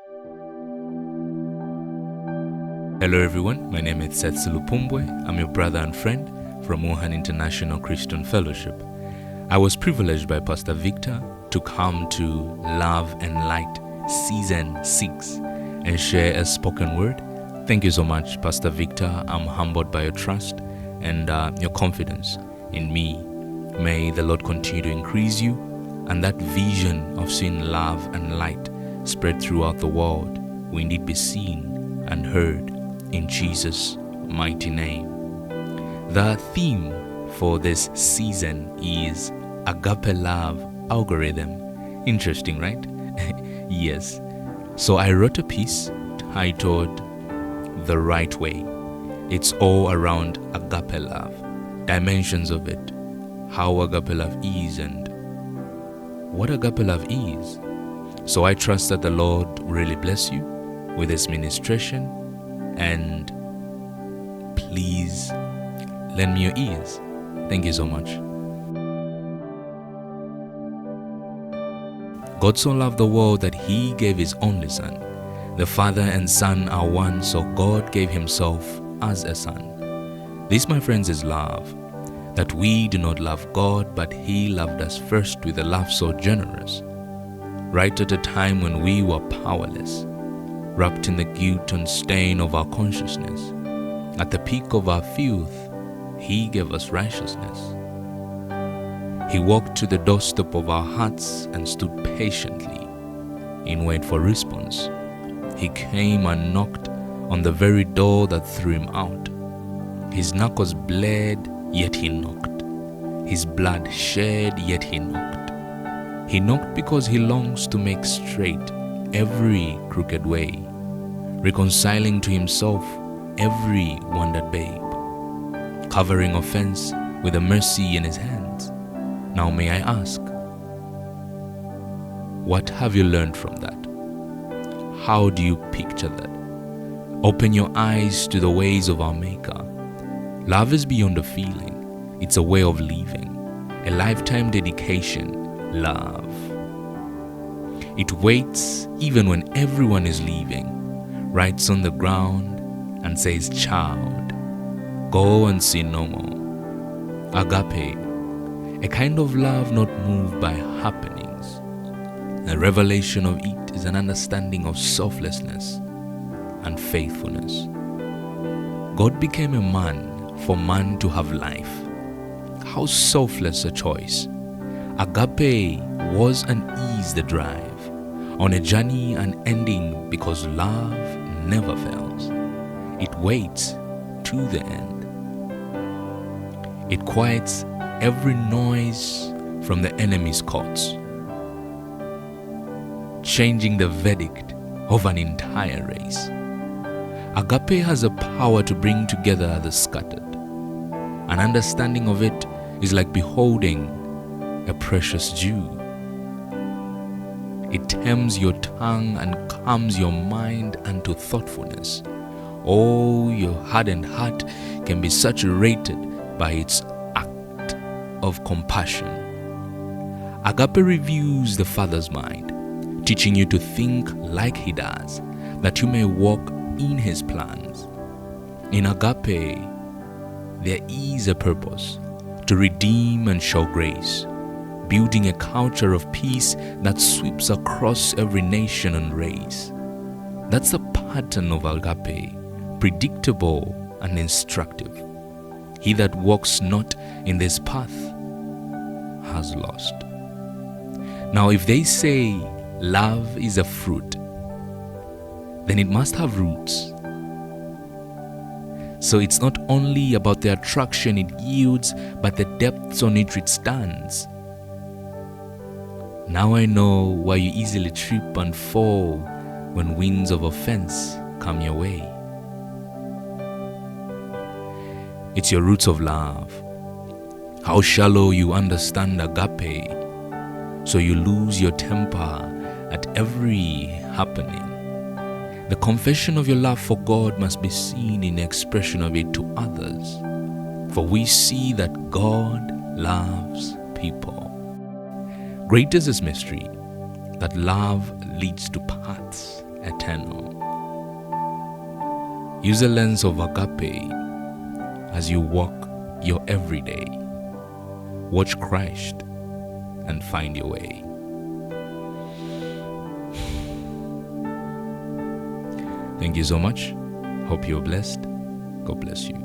Hello everyone, my name is Seth. I'm your brother and friend from Wuhan International Christian Fellowship. I was privileged by Pastor Victor to come to Love and Light Season 6 and share a spoken word. Thank you so much, Pastor Victor. I'm humbled by your trust and your confidence in me. May the Lord continue to increase you, and that vision of seeing love and light spread throughout the world will indeed be seen and heard in Jesus' mighty name. The theme for this season is Agape Love Algorithm. Interesting, right? Yes. So I wrote a piece titled The Right Way. It's all around agape love, dimensions of it, how agape love is and what agape love is. So I trust that the Lord will really bless you with His ministration, and please lend me your ears. Thank you so much. God so loved the world that He gave His only Son. The Father and Son are one, so God gave Himself as a Son. This, my friends, is love. That we do not love God, but He loved us first with a love so generous. Right at a time when we were powerless, wrapped in the guilt and stain of our consciousness, at the peak of our filth, He gave us righteousness. He walked to the doorstep of our hearts and stood patiently in wait for response. He came and knocked on the very door that threw Him out. His knuckles bled, yet He knocked. His blood shed, yet He knocked. He knocked because He longs to make straight every crooked way, reconciling to Himself every wandered babe, covering offense with a mercy in His hands. Now may I ask, what have you learned from that? How do you picture that? Open your eyes to the ways of our Maker. Love is beyond a feeling. It's a way of living, a lifetime dedication. Love. It waits even when everyone is leaving, writes on the ground and says, "Child, go and sin no more." Agape, a kind of love not moved by happenings. The revelation of it is an understanding of selflessness and faithfulness. God became a man for man to have life. How selfless a choice. Agape was and is the drive on a journey unending, because love never fails. It waits to the end. It quiets every noise from the enemy's courts, changing the verdict of an entire race. Agape has a power to bring together the scattered. An understanding of it is like beholding a precious dew. It tames your tongue and calms your mind unto thoughtfulness. Oh, your hardened heart can be saturated by its act of compassion. Agape reviews the Father's mind, teaching you to think like He does, that you may walk in His plans. In agape, there is a purpose to redeem and show grace, building a culture of peace that sweeps across every nation and race. That's the pattern of agape, predictable and instructive. He that walks not in this path has lost. Now, if they say love is a fruit, then it must have roots. So it's not only about the attraction it yields, but the depths on which it stands. Now I know why you easily trip and fall when winds of offense come your way. It's your roots of love. How shallow you understand agape, so you lose your temper at every happening. The confession of your love for God must be seen in the expression of it to others, for we see that God loves people. Great is His mystery, that love leads to paths eternal. Use a lens of agape as you walk your everyday. Watch Christ and find your way. Thank you so much. Hope you're blessed. God bless you.